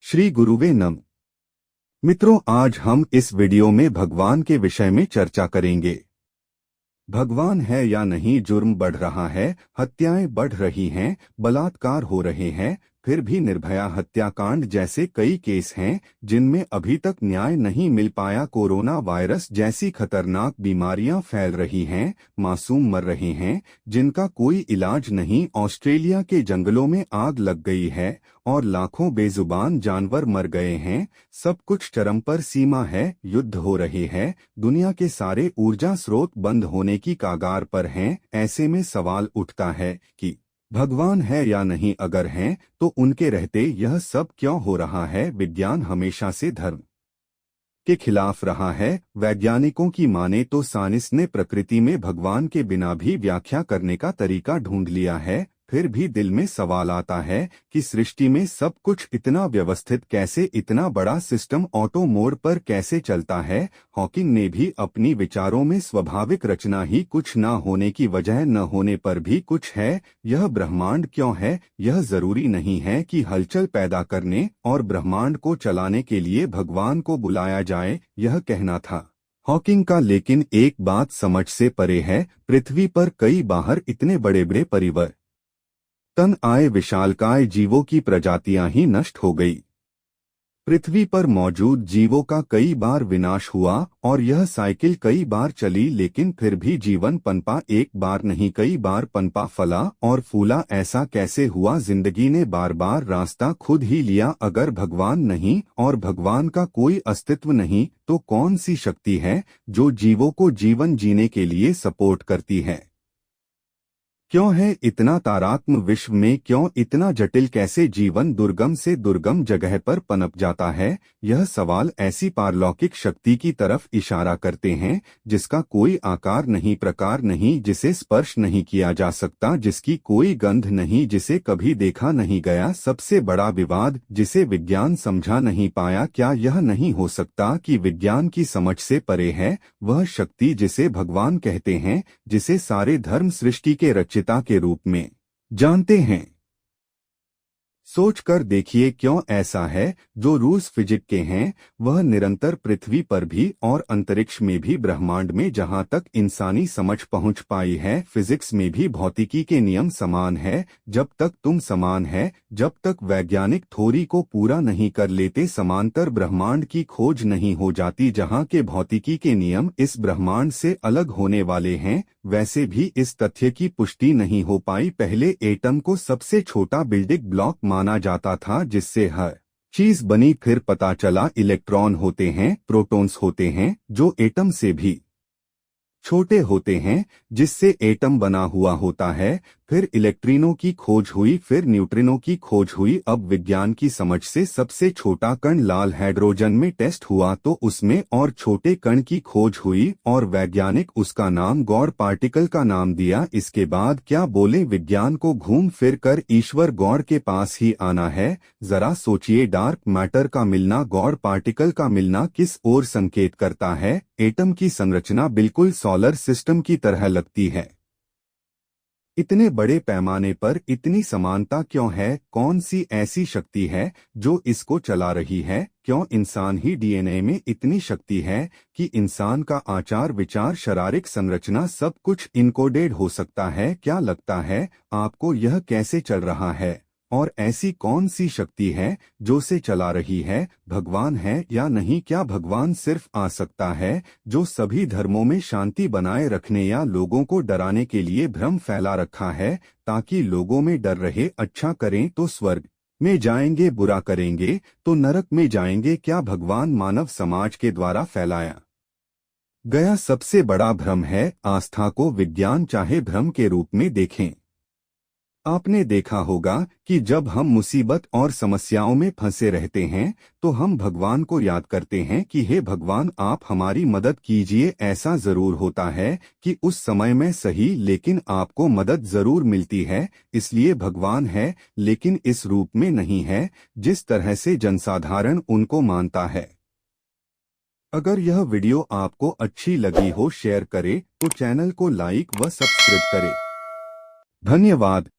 श्री गुरुवे नम। मित्रों, आज हम इस वीडियो में भगवान के विषय में चर्चा करेंगे। भगवान है या नहीं, जुर्म बढ़ रहा है, हत्याएं बढ़ रही हैं, बलात्कार हो रहे हैं, फिर भी निर्भया हत्याकांड जैसे कई केस हैं जिनमें अभी तक न्याय नहीं मिल पाया। कोरोना वायरस जैसी खतरनाक बीमारियां फैल रही हैं, मासूम मर रहे हैं जिनका कोई इलाज नहीं। ऑस्ट्रेलिया के जंगलों में आग लग गई है और लाखों बेजुबान जानवर मर गए हैं। सब कुछ चरम पर सीमा है, युद्ध हो रहे हैं, दुनिया के सारे ऊर्जा स्रोत बंद होने की कागार पर हैं। ऐसे में सवाल उठता है कि भगवान है या नहीं, अगर हैं तो उनके रहते यह सब क्यों हो रहा है। विज्ञान हमेशा से धर्म के खिलाफ रहा है। वैज्ञानिकों की माने तो साइंस ने प्रकृति में भगवान के बिना भी व्याख्या करने का तरीका ढूंढ लिया है। फिर भी दिल में सवाल आता है कि सृष्टि में सब कुछ इतना व्यवस्थित कैसे, इतना बड़ा सिस्टम ऑटो मोड पर कैसे चलता है। हॉकिंग ने भी अपनी विचारों में स्वाभाविक रचना ही कुछ न होने की वजह न होने पर भी कुछ है। यह ब्रह्मांड क्यों है? यह जरूरी नहीं है कि हलचल पैदा करने और ब्रह्मांड को चलाने के लिए भगवान को बुलाया जाए, यह कहना था हॉकिंग का। लेकिन एक बात समझ से परे है, पृथ्वी पर कई बाहर इतने बड़े बड़े परिवर्तन आए, विशालकाय जीवों की प्रजातियां ही नष्ट हो गई। पृथ्वी पर मौजूद जीवों का कई बार विनाश हुआ और यह साइकिल कई बार चली, लेकिन फिर भी जीवन पनपा। एक बार नहीं, कई बार पनपा, फला और फूला। ऐसा कैसे हुआ? जिंदगी ने बार बार रास्ता खुद ही लिया। अगर भगवान नहीं और भगवान का कोई अस्तित्व नहीं तो कौन सी शक्ति है जो जीवों को जीवन जीने के लिए सपोर्ट करती है? क्यों है इतना तारात्म्य विश्व में? क्यों इतना जटिल? कैसे जीवन दुर्गम से दुर्गम जगह पर पनप जाता है? यह सवाल ऐसी पारलौकिक शक्ति की तरफ इशारा करते हैं जिसका कोई आकार नहीं, प्रकार नहीं, जिसे स्पर्श नहीं किया जा सकता, जिसकी कोई गंध नहीं, जिसे कभी देखा नहीं गया। सबसे बड़ा विवाद जिसे विज्ञान समझा नहीं पाया। क्या यह नहीं हो सकता कि विज्ञान की समझ से परे है वह शक्ति जिसे भगवान कहते हैं, जिसे सारे धर्म सृष्टि के रचयिता के रूप में जानते हैं? सोच कर देखिए, क्यों ऐसा है? जो रूल्स फिजिक्स के हैं वह निरंतर पृथ्वी पर भी और अंतरिक्ष में भी, ब्रह्मांड में जहां तक इंसानी समझ पहुंच पाई है, फिजिक्स में भी भौतिकी के नियम समान है। जब तक तुम समान है, जब तक वैज्ञानिक थ्योरी को पूरा नहीं कर लेते, समांतर ब्रह्मांड की खोज नहीं हो जाती जहां के भौतिकी के नियम इस ब्रह्मांड से अलग होने वाले हैं। वैसे भी इस तथ्य की पुष्टि नहीं हो पाई। पहले एटम को सबसे छोटा बिल्डिंग ब्लॉक माना जाता था जिससे हर चीज बनी। फिर पता चला इलेक्ट्रॉन होते हैं, प्रोटॉन्स होते हैं जो एटम से भी छोटे होते हैं, जिससे एटम बना हुआ होता है। फिर इलेक्ट्रॉनों की खोज हुई, फिर न्यूट्रिनो की खोज हुई। अब विज्ञान की समझ से सबसे छोटा कण लाल हाइड्रोजन में टेस्ट हुआ तो उसमें और छोटे कण की खोज हुई और वैज्ञानिक उसका नाम गॉड पार्टिकल का नाम दिया। इसके बाद क्या बोले? विज्ञान को घूम फिर कर ईश्वर गॉड के पास ही आना है। जरा सोचिए, डार्क मैटर का मिलना, गॉड पार्टिकल का मिलना किस ओर संकेत करता है? एटम की संरचना बिल्कुल सोलर सिस्टम की तरह लगती है। इतने बड़े पैमाने पर इतनी समानता क्यों है? कौन सी ऐसी शक्ति है जो इसको चला रही है? क्यों इंसान ही डीएनए में इतनी शक्ति है कि इंसान का आचार, विचार, शारीरिक संरचना सब कुछ इनकोडेड हो सकता है? क्या लगता है आपको यह कैसे चल रहा है? और ऐसी कौन सी शक्ति है जो से चला रही है? भगवान है या नहीं? क्या भगवान सिर्फ आ सकता है जो सभी धर्मों में शांति बनाए रखने या लोगों को डराने के लिए भ्रम फैला रखा है ताकि लोगों में डर रहे? अच्छा करें तो स्वर्ग में जाएंगे, बुरा करेंगे तो नरक में जाएंगे। क्या भगवान मानव समाज के द्वारा फैलाया गया सबसे बड़ा भ्रम है? आस्था को विज्ञान चाहे भ्रम के रूप में देखें। आपने देखा होगा कि जब हम मुसीबत और समस्याओं में फंसे रहते हैं तो हम भगवान को याद करते हैं कि हे भगवान, आप हमारी मदद कीजिए। ऐसा जरूर होता है कि उस समय में सही, लेकिन आपको मदद जरूर मिलती है। इसलिए भगवान है, लेकिन इस रूप में नहीं है जिस तरह से जनसाधारण उनको मानता है। अगर यह वीडियो आपको अच्छी लगी हो, शेयर करें तो चैनल को लाइक व सब्सक्राइब करें। धन्यवाद।